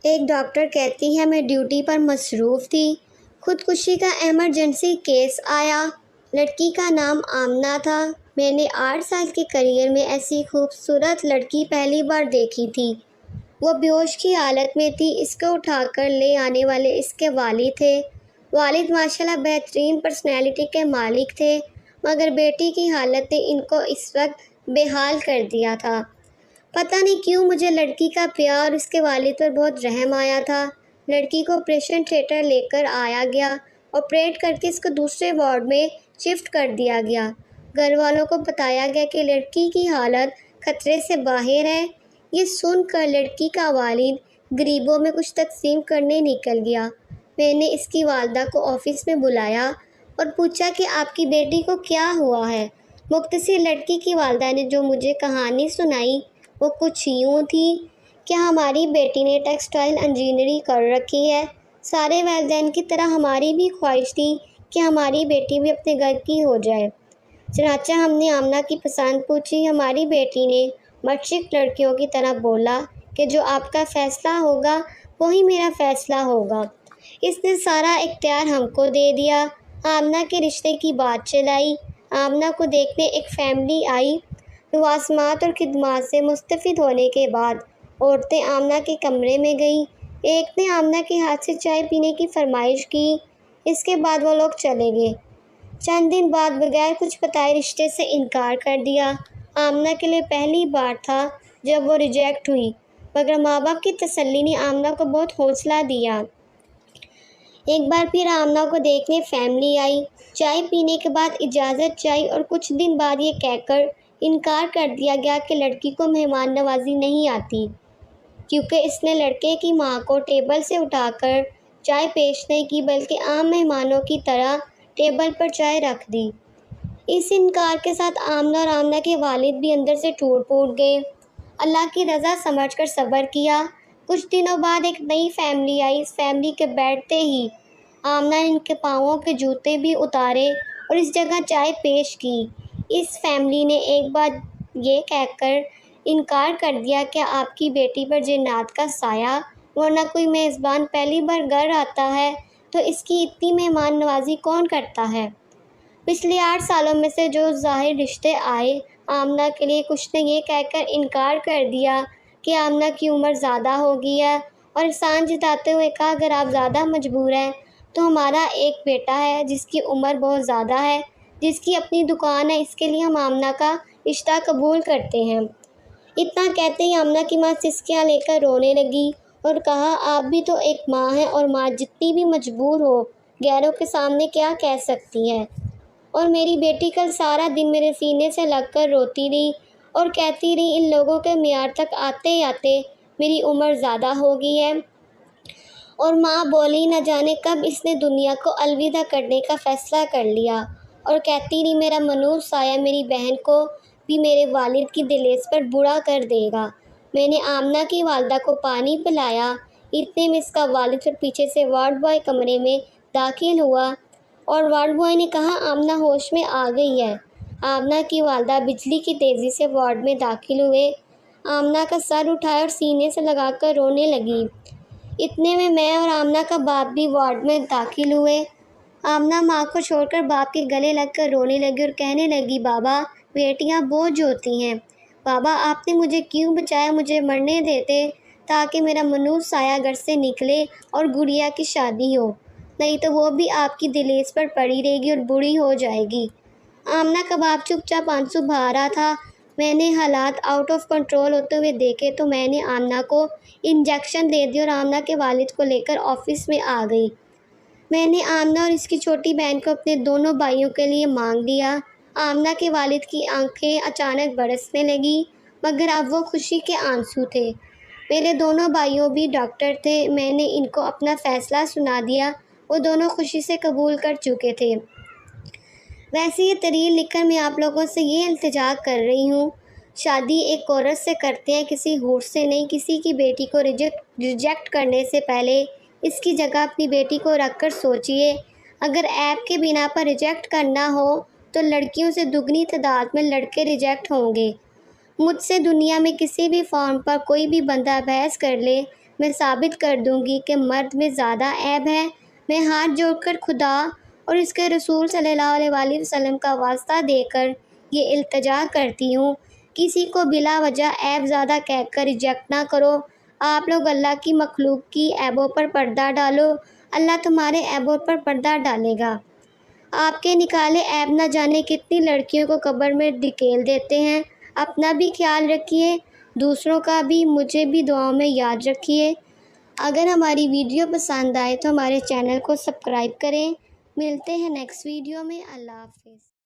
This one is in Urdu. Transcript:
ایک ڈاکٹر کہتی ہے میں ڈیوٹی پر مصروف تھی، خودکشی کا ایمرجنسی کیس آیا۔ لڑکی کا نام آمنہ تھا۔ میں نے 8 سال کے کیریئر میں ایسی خوبصورت لڑکی پہلی بار دیکھی تھی۔ وہ بے ہوش کی حالت میں تھی۔ اس کو اٹھا کر لے آنے والے اس کے والد تھے۔ والد ماشاءاللہ بہترین پرسنالٹی کے مالک تھے، مگر بیٹی کی حالت نے ان کو اس وقت بے حال کر دیا تھا۔ پتہ نہیں کیوں مجھے لڑکی کا پیار اور اس کے والد پر بہت رحم آیا تھا۔ لڑکی کو آپریشن تھیٹر لے کر آیا گیا۔ آپریٹ کر کے اس کو دوسرے وارڈ میں شفٹ کر دیا گیا۔ گھر والوں کو بتایا گیا کہ لڑکی کی حالت خطرے سے باہر ہے۔ یہ سن کر لڑکی کا والد غریبوں میں کچھ تقسیم کرنے نکل گیا۔ میں نے اس کی والدہ کو آفس میں بلایا اور پوچھا کہ آپ کی بیٹی کو کیا ہوا ہے۔ مختصر لڑکی کی والدہ نے جو مجھے کہانی سنائی وہ کچھ یوں تھی کہ ہماری بیٹی نے ٹیکسٹائل انجینئرنگ کر رکھی ہے۔ سارے والدین کی طرح ہماری بھی خواہش تھی کہ ہماری بیٹی بھی اپنے گھر کی ہو جائے۔ چنانچہ ہم نے آمنہ کی پسند پوچھی۔ ہماری بیٹی نے مشرق لڑکیوں کی طرح بولا کہ جو آپ کا فیصلہ ہوگا وہی میرا فیصلہ ہوگا۔ اس نے سارا اختیار ہم کو دے دیا۔ آمنہ کے رشتے کی بات چلائی۔ آمنہ کو دیکھنے ایک فیملی آئی۔ لوازمات اور خدمات سے مستفید ہونے کے بعد عورتیں آمنہ کے کمرے میں گئیں۔ ایک نے آمنہ کے ہاتھ سے چائے پینے کی فرمائش کی۔ اس کے بعد وہ لوگ چلے گئے۔ چند دن بعد بغیر کچھ بتائے رشتے سے انکار کر دیا۔ آمنہ کے لیے پہلی بار تھا جب وہ ریجیکٹ ہوئی، مگر ماں باپ کی تسلی نے آمنہ کو بہت حوصلہ دیا۔ ایک بار پھر آمنہ کو دیکھنے فیملی آئی۔ چائے پینے کے بعد اجازت چاہی اور کچھ دن بعد یہ کہہ کر انکار کر دیا گیا کہ لڑکی کو مہمان نوازی نہیں آتی، کیونکہ اس نے لڑکے کی ماں کو ٹیبل سے اٹھا کر چائے پیش نہیں کی بلکہ عام مہمانوں کی طرح ٹیبل پر چائے رکھ دی۔ اس انکار کے ساتھ آمنہ اور آمنہ کے والد بھی اندر سے ٹوٹ پھوٹ گئے۔ اللہ کی رضا سمجھ کر صبر کیا۔ کچھ دنوں بعد ایک نئی فیملی آئی۔ اس فیملی کے بیٹھتے ہی آمنہ نے ان کے پاؤں کے جوتے بھی اتارے اور اس جگہ چائے پیش کی۔ اس فیملی نے ایک بار یہ کہہ کر انکار کر دیا کہ آپ کی بیٹی پر جنات کا سایہ، ورنہ کوئی میزبان پہلی بار گھر آتا ہے تو اس کی اتنی مہمان نوازی کون کرتا ہے۔ پچھلے 8 سالوں میں سے جو ظاہر رشتے آئے، آمنہ کے لیے کچھ نے یہ کہہ کر انکار کر دیا کہ آمنہ کی عمر زیادہ ہو گئی ہے، اور احسان جتاتے ہوئے کہا اگر آپ زیادہ مجبور ہیں تو ہمارا ایک بیٹا ہے جس کی عمر بہت زیادہ ہے، جس کی اپنی دکان ہے، اس کے لیے ہم آمنہ کا رشتہ قبول کرتے ہیں۔ اتنا کہتے ہی آمنہ کی ماں سسکیاں لے کر رونے لگی اور کہا آپ بھی تو ایک ماں ہیں، اور ماں جتنی بھی مجبور ہو غیروں کے سامنے کیا کہہ سکتی ہے۔ اور میری بیٹی کل سارا دن میرے سینے سے لگ کر روتی رہی اور کہتی رہی ان لوگوں کے معیار تک آتے آتے میری عمر زیادہ ہو گئی ہے۔ اور ماں بولی نہ جانے کب اس نے دنیا کو الوداع کرنے کا فیصلہ کر لیا، اور کہتی رہی میرا منور سایہ میری بہن کو بھی میرے والد کی دہلیز پر بوڑھا کر دے گا۔ میں نے آمنہ کی والدہ کو پانی پلایا۔ اتنے میں اس کا والد پھر پیچھے سے وارڈ بوائے کمرے میں داخل ہوا اور وارڈ بوائے نے کہا آمنہ ہوش میں آ گئی ہے۔ آمنہ کی والدہ بجلی کی تیزی سے وارڈ میں داخل ہوئے۔ آمنہ کا سر اٹھایا اور سینے سے لگا کر رونے لگی۔ اتنے میں اور آمنہ کا باپ بھی وارڈ میں داخل ہوئے۔ آمنہ ماں کو چھوڑ کر باپ کے گلے لگ کر رونے لگی اور کہنے لگی بابا بیٹیاں بوجھ ہوتی ہیں، بابا آپ نے مجھے کیوں بچایا، مجھے مرنے دیتے تاکہ میرا منور سایہ گھر سے نکلے اور گڑیا کی شادی ہو، نہیں تو وہ بھی آپ کی دہلیز پر پڑی رہے گی اور بوڑھی ہو جائے گی۔ آمنہ کا باپ چپ چاپ آنسو بہا رہا تھا۔ میں نے حالات آؤٹ آف کنٹرول ہوتے ہوئے دیکھے تو میں نے آمنہ کو انجیکشن دے دیا اور آمنہ کے والد کو لے کر آفس میں آ گئی۔ میں نے آمنہ اور اس کی چھوٹی بہن کو اپنے دونوں بھائیوں کے لیے مانگ لیا۔ آمنہ کے والد کی آنکھیں اچانک برسنے لگیں، مگر اب وہ خوشی کے آنسو تھے۔ میرے دونوں بھائیوں بھی ڈاکٹر تھے۔ میں نے ان کو اپنا فیصلہ سنا دیا۔ وہ دونوں خوشی سے قبول کر چکے تھے۔ ویسے یہ تحریر لکھ کر میں آپ لوگوں سے یہ التجا کر رہی ہوں، شادی ایک عورت سے کرتے ہیں، کسی حور سے نہیں۔ کسی کی بیٹی کو ریجیکٹ کرنے سے پہلے اس کی جگہ اپنی بیٹی کو رکھ کر سوچئے۔ اگر ایپ کے بنا پر ریجیکٹ کرنا ہو تو لڑکیوں سے دگنی تعداد میں لڑکے ریجیکٹ ہوں گے۔ مجھ سے دنیا میں کسی بھی فارم پر کوئی بھی بندہ بحث کر لے، میں ثابت کر دوں گی کہ مرد میں زیادہ عیب ہے۔ میں ہاتھ جوڑ کر خدا اور اس کے رسول صلی اللہ علیہ وسلم کا واسطہ دے کر یہ التجا کرتی ہوں، کسی کو بلا وجہ عیب زیادہ کہہ کر ریجیکٹ نہ کرو۔ آپ لوگ اللہ کی مخلوق کی عیبوں پر پردہ ڈالو، اللہ تمہارے عیبوں پر پردہ ڈالے گا۔ آپ کے نکالے عیب نہ جانے کتنی لڑکیوں کو قبر میں دھکیل دیتے ہیں۔ اپنا بھی خیال رکھیے، دوسروں کا بھی، مجھے بھی دعاؤں میں یاد رکھیے۔ اگر ہماری ویڈیو پسند آئے تو ہمارے چینل کو سبسکرائب کریں۔ ملتے ہیں نیکسٹ ویڈیو میں۔ اللہ حافظ۔